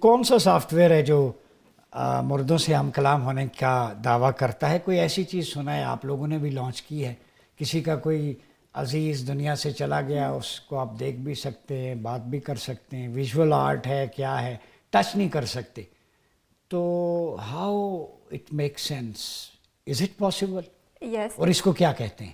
کون سا soft where ہے جو مردوں سے ہم کلام ہونے کا دعویٰ کرتا ہے؟ کوئی ایسی چیز سنا ہے آپ لوگوں نے بھی لانچ کی ہے؟ کسی کا کوئی عزیز دنیا سے چلا گیا، اس کو آپ دیکھ بھی سکتے ہیں، بات بھی کر سکتے ہیں، ویژول آرٹ ہے، کیا ہے، ٹچ نہیں کر سکتے، تو how it make sense? Is it possible? Yes اور اس کو کیا کہتے ہیں؟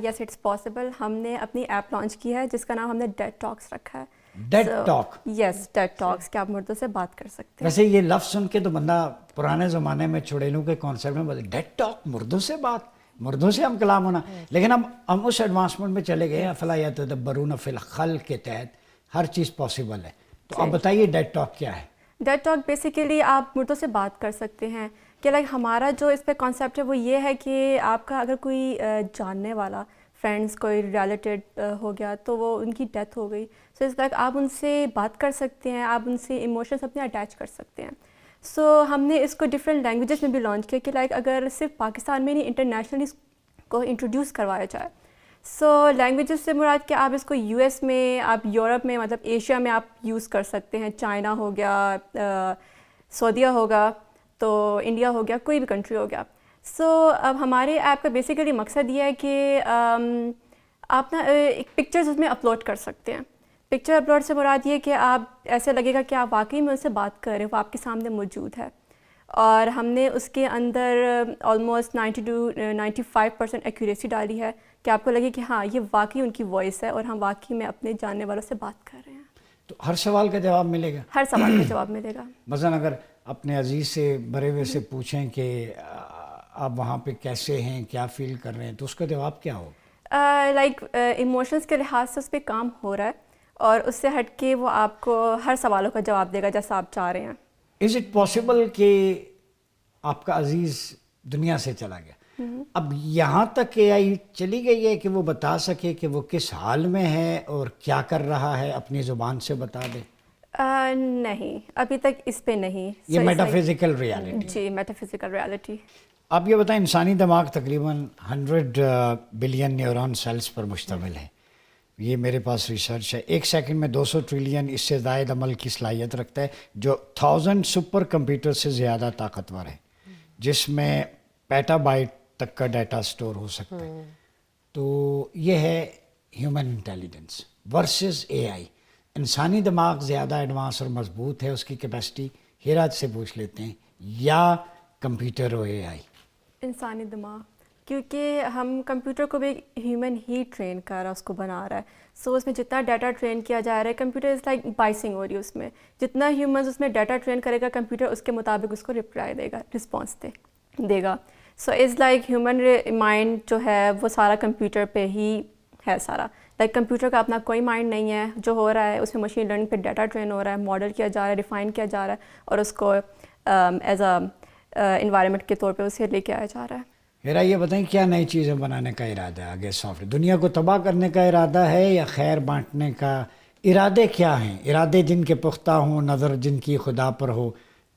Yes it's possible. ہم نے اپنی ایپ لانچ کی ہے جس کا نام ہم نے ڈیڈ ٹاکس رکھا ہے. Did talk? یس ڈیڈ ٹاکس، کہ آپ مردوں سے بات کر سکتے ہیں. ویسے یہ لفظ سن کے تو بندہ پرانے زمانے میں چڑیلوں کے کانسیپٹ میں بولے ڈیڈ ٹاک، مردوں سے بات، مردوں سے ہم کلام ہونا. لیکن اب ہم اس ایڈوانسمنٹ میں چلے گئے، افلا یتدبرون فی الخلق کے تحت ہر چیز پاسبل ہے. تو آپ بتائیے ڈیڈ ٹاک کیا ہے؟ ڈیڈ ٹاک بیسیکلی آپ مردوں سے بات کر سکتے ہیں. کہ لائک ہمارا جو اس پہ کانسیپٹ ہے وہ یہ ہے کہ آپ کا اگر کوئی جاننے والا فرینڈس کوئی ریلیٹڈ ہو گیا تو وہ ان کی ڈیتھ ہو گئی، سو اس لائک آپ ان سے بات کر سکتے ہیں، آپ ان سے ایموشنس اپنے اٹیچ کر سکتے ہیں. سو ہم نے اس کو ڈفرینٹ لینگویجز میں بھی لانچ کیا کہ لائک اگر صرف پاکستان میں نہیں انٹرنیشنلی اس کو انٹروڈیوس کروایا جائے. سو لینگویجز سے مراد کہ آپ اس کو یو ایس میں، آپ یورپ میں، مطلب ایشیا میں آپ یوز کر سکتے ہیں. چائنا ہو گیا، سعودیہ ہوگا، تو انڈیا ہو گیا، کوئی بھی کنٹری ہو گیا. سو اب ہمارے ایپ کا بیسیکلی مقصد یہ ہے کہ آپ نا ایک پکچرز اس میں اپلوڈ کر سکتے ہیں. پکچر اپلوڈ سے مراد یہ کہ آپ ایسے لگے گا کہ آپ واقعی میں ان سے بات کر رہے ہیں، وہ آپ کے سامنے موجود ہے. اور ہم نے اس کے اندر آلموسٹ 90 to 95% ایکوریسی ڈالی ہے کہ آپ کو لگے کہ ہاں یہ واقعی ان کی وائس ہے اور ہم واقعی میں اپنے جاننے والوں سے بات کر رہے ہیں. تو ہر سوال کا جواب ملے گا؟ ہر سوال کا جواب ملے گا. مثلا اگر اپنے عزیز سے بڑے ہوئے سے پوچھیں کہ آپ وہاں پہ کیسے ہیں، کیا فیل کر رہے ہیں، تو اس کا جواب کیا ہوگا؟ لائک ایموشنس کے لحاظ سے اس پہ کام ہو رہا ہے اور اس سے ہٹ کے وہ آپ کو ہر سوالوں کا جواب دے گا جیسا آپ چاہ رہے ہیں. از اٹ پاسبل کہ آپ کا عزیز دنیا سے چلا گیا، اب یہاں تک اے آئی چلی گئی ہے کہ وہ بتا سکے کہ وہ کس حال میں ہے اور کیا کر رہا ہے، اپنی زبان سے بتا دے؟ نہیں، ابھی تک اس پہ نہیں. یہ میٹافزیکل ریالٹی؟ جی میٹافزیکل ریالٹی. آپ یہ بتائیں، انسانی دماغ تقریباً 100 بلین نیورون سیلز پر مشتمل ہے. یہ میرے پاس ریسرچ ہے. ایک سیکنڈ میں 200 ٹریلین اس سے زائد عمل کی صلاحیت رکھتا ہے، جو 1000 سپر کمپیوٹر سے زیادہ طاقتور ہے، جس میں پیٹا بائٹ تک کا ڈیٹا سٹور ہو سکتا ہے. تو یہ ہے ہیومن انٹیلیجنس ورسز اے آئی. انسانی دماغ زیادہ ایڈوانس اور مضبوط ہے، اس کی کیپیسٹی. ہیرات سے پوچھ لیتے ہیں، یا کمپیوٹر اور اے آئی؟ انسانی دماغ، کیونکہ ہم کمپیوٹر کو بھی ہیومن ہی ٹرین کر رہا ہے، اس کو بنا رہا ہے. سو اس میں جتنا ڈیٹا ٹرین کیا جا رہا ہے، کمپیوٹر از لائک بائسنگ ہو رہی ہے اس میں. جتنا ہیومنز اس میں ڈیٹا ٹرین کرے گا کمپیوٹر، اس کے مطابق اس کو رپلائی دے گا، رسپانس دے گا. So is like human mind جو ہے وہ سارا کمپیوٹر پہ ہی ہے سارا. لائک کمپیوٹر کا اپنا کوئی مائنڈ نہیں ہے. جو ہو رہا ہے اس میں مشین لرننگ پہ ڈیٹا ٹرین ہو رہا ہے، ماڈل کیا جا رہا ہے، ریفائن کیا جا رہا ہے، اور اس کو ایز اے انوائرمنٹ کے طور پہ اسے لے کے آیا جا رہا ہے. میرا یہ بتائیں، کیا نئی چیزیں بنانے کا ارادہ ہے آگے؟ سافٹ ویئر دنیا کو تباہ کرنے کا ارادہ ہے یا خیر بانٹنے کا؟ ارادے کیا ہیں؟ ارادے جن کے پختہ ہوں، نظر جن کی خدا پر ہو،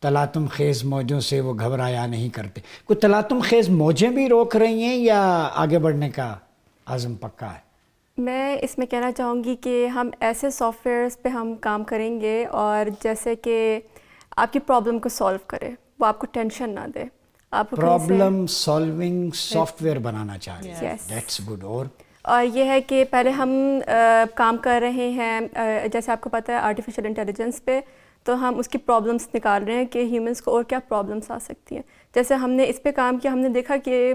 تلاطم خیز موجوں سے وہ گھبرایا نہیں کرتے. کوئی تلاطم خیز موجیں بھی روک رہی ہیں یا آگے بڑھنے کا عزم پکا ہے؟ میں اس میں کہنا چاہوں گی کہ ہم ایسے سافٹ ویئرس پہ ہم کام کریں گے اور جیسے کہ آپ کی پرابلم کو سالو کرے، وہ آپ کو ٹینشن نہ دے. آپ پرابلم سالونگ سافٹ ویئر بنانا چاہ رہے ہیں. That's good. اور یہ ہے کہ پہلے ہم کام کر رہے ہیں جیسے آپ کو پتہ ہے آرٹیفیشیل انٹیلیجنس پہ، تو ہم اس کی پرابلمس نکال رہے ہیں کہ ہیومنس کو اور کیا پرابلمس آ سکتی ہیں. جیسے ہم نے اس پہ کام کیا، ہم نے دیکھا کہ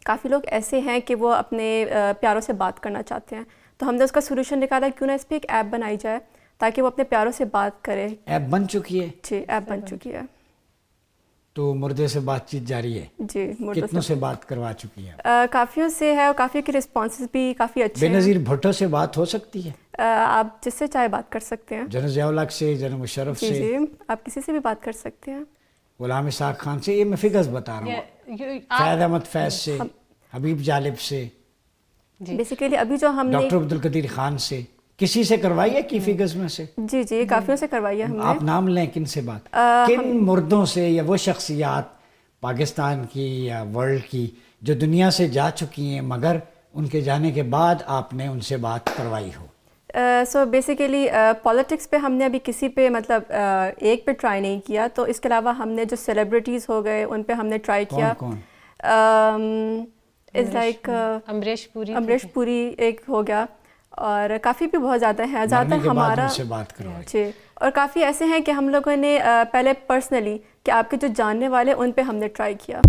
کافی لوگ ایسے ہیں کہ وہ اپنے پیاروں سے بات کرنا چاہتے ہیں. تو ہم نے اس کا سولوشن نکالا، کیوں نہ اس پہ ایک ایپ بنائی جائے تاکہ وہ اپنے پیاروں سے بات کرے. ایپ بن چکی ہے؟ جی ایپ بن چکی ہے. تو مردے سے بات چیت جاری ہے؟ جی کتنوں سے بات کروا چکی ہے؟ کافیوں سے ہے، اور کافی کے رسپانسز بھی کافی اچھے ہیں. بے نظیر بھٹو سے بات ہو سکتی ہے؟ آپ جس سے چاہے بات کر سکتے ہیں. جنرل ضیاء الحق سے، جنرل مشرف سے؟ جی آپ کسی سے بھی بات کر سکتے ہیں. غلام اسحاق خان سے؟ یہ میں فگرز بتا رہا ہوں. فیض احمد فیض سے، حبیب جالب سے، بیسیکلی ابھی جو ہم نے ڈاکٹر عبدالقدیر خان سے، کسی سے کروائی ہے کی فگرز میں سے؟ جی کافیوں سے کروائی ہے ہم نے. آپ نام لیں کن سے بات، کن مردوں سے، یا وہ شخصیات پاکستان کی یا ورلڈ کی جو دنیا سے جا چکی ہیں مگر ان کے جانے کے بعد آپ نے ان سے بات کروائی ہو؟ سو بیسیکلی پالیٹکس پہ ہم نے ابھی کسی پہ مطلب ایک پہ ٹرائی نہیں کیا، تو اس کے علاوہ ہم نے جو سیلیبریٹیز ہو گئے ان پہ ہم نے ٹرائی کیا. از لائک امریش پوری ایک ہو گیا، اور کافی بھی بہت زیادہ ہیں. زیادہ تر ہمارا جی، اور کافی ایسے ہیں کہ ہم لوگوں نے پہلے پرسنلی کہ آپ کے جو جاننے والے ان پہ ہم نے ٹرائی کیا.